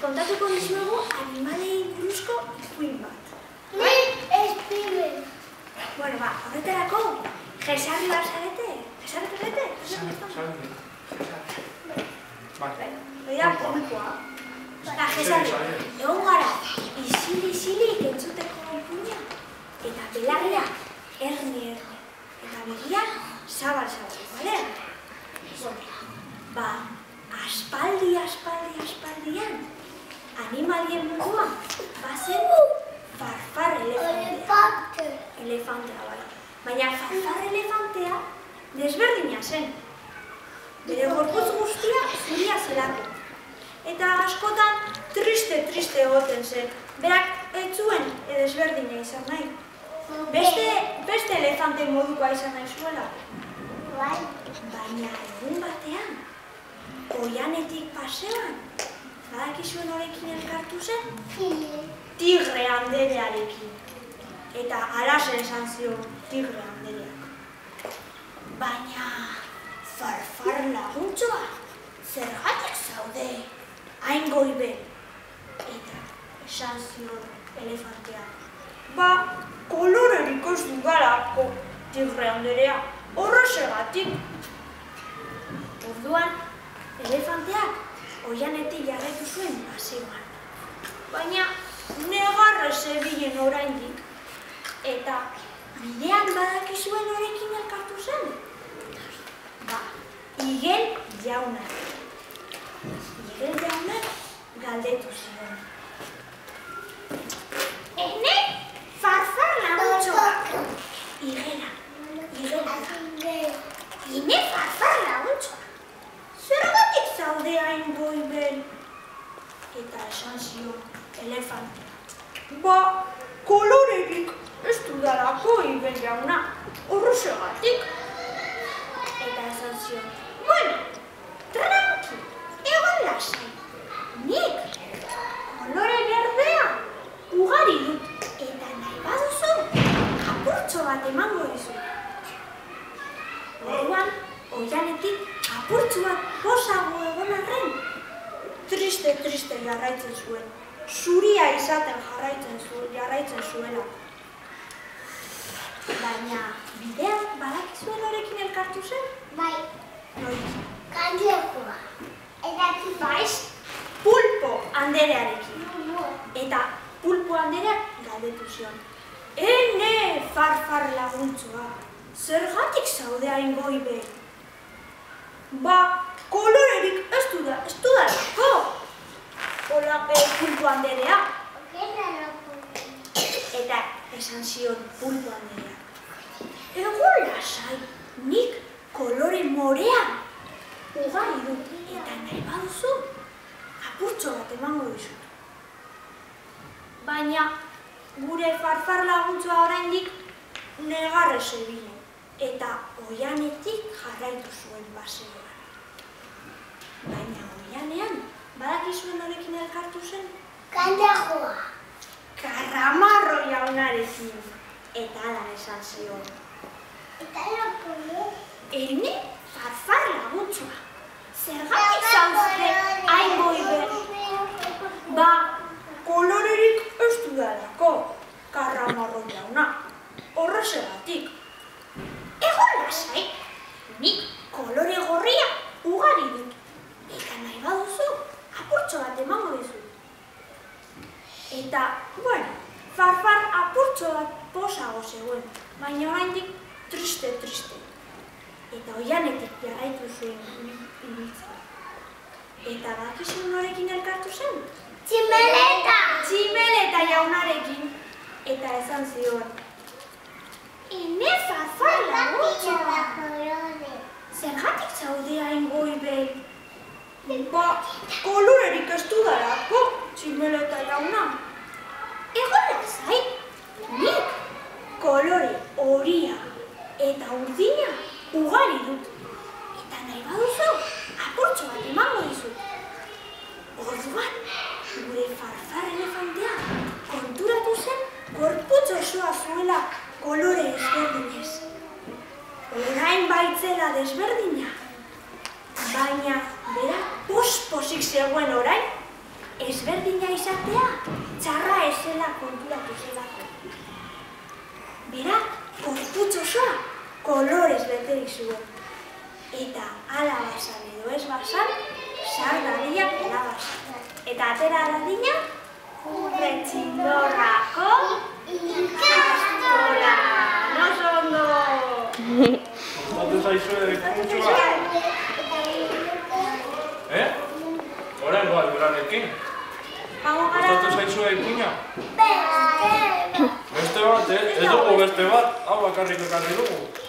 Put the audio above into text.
kontatuko dizuegu animalei buruzko ipuin bat. Nik espibe. Bueno, ba, horretarako, jesarri bat zarete? Jesarri zarete? Jesarri. Bai. Oida, pulpoa. Ba, jesarri, egon gara, isilik entzuteko ipuina, eta belarria, erni. Eta begia, zabal, bale? Ba, aspaldian, animalien mundua, bazen farfar elefantea, bai. Baina farfar elefantea desberdina zen. Bere gorputz guztia zuria zelako. Eta askotan triste egoten zen. Berak ez zuen desberdina izan nahi. Beste elefante modukoa izan nahi zuela. Baina egun batean, oianetik paseoan, badakizuen horrekin elkartu zen? Tigre anderearekin. Eta arazen esan zion tigre andereak. Baina farfar laguntxoa, zergatik zaude, hain goibe. Eta esan zion elefantea. Ba, kolorerik ez dugalako, tigre anderea, horrezegatik. Orduan, elefanteak oianetik jarraitu zuen paseoan. Baina negarre zebilen oraindik. Eta bidean badakizuen horrekin elkartu zen? Ba, Igel jaunak. Igel jaunak galdetu ziren. Ene farfar laguntxoak. Igela. Ine farfar laguntxoak. Zergatik zaude hain goibel? Eta esan zion elefantea. Ba, kolorerik ez dudalako Igel jauna, horrezegatik. Eta esan zion, bueno, tranqui, egon lasai. Nik kolore berdea ugari dut, eta nahi baduzu apurtxo bat emango dizut. Orduan, oianetik apurtxo bat posago egon arren, triste jarraitzen zuen. Zuria izaten jarraitzen zuela. Baina, bidean badakizuen horrekin elkartu zen? Bai. Noiz? Kandlekoa. Eta Baiz, pulpo anderearekin. Eta pulpo andereak galdetu zion. Ene farfar laguntxoa, zergatik zaude hain goibe? Ba, kolorerik ez dudalako. Hola, pulpo anderea. Eta esan zion pulpo andereak. Egon lasai, nik kolore morea ugari dut. Eta nahi baduzu, apurtxo bat emango dizut. Baina, gure farfar laguntzoa oraindik negarre zebilen. Eta oianetik jarraitu zuen paseoan. Baina oianean, badakizuen horrekin elkartu zen? Kandajoa. Karramarro jaunarekin. Eta ala esan zion. Eta lopolo. Ene farfar laguntxoa. Zergatik zauzte hain goibe? Ba, kolorerik ez dudalako, karramarro jauna. Horrezegatik. Egon lasai, nik kolore gorria ugari dut. Eta nahi baduzu, apurtxo bat emango dizut. Eta, bueno, farfar apurtxo bat posago zegoen, baina oraindik triste. Eta oianetik jarraitu zuen ibiltzen. Eta bakizun norekin elkartu zen? Tximeleta jaunarekin. Eta esan zion. Ene farfar laguntxoa. Zergatik zaude hain goibel? Ba, kolorerik ez dudalako, tximeleta jauna. Egon lasai, nik kolore horia eta urdina ugari dut. Eta nahi baduzu, apurtxo bat emango dizut. Orduan, gure farfar elefantea konturatu zen gorputz osoa zuela kolore ezberdinez. Orain baitzela desberdina, baina bera posik zegoen orain ezberdina izatea txarra esela konturatu zelako. Berak gorputz osoa kolorez bete izuen. Eta ala basan edo ez basan, sar dadila pela basan. Eta atera dadila, Urretxindorrako ikastola. Oso ondo! Gustatu zaizue kuntxua? Oraingoa Duranekin? Gustatu zaizue ikuina? Beste bat, ez dugu beste bat, hau bakarrik ekarri dugu.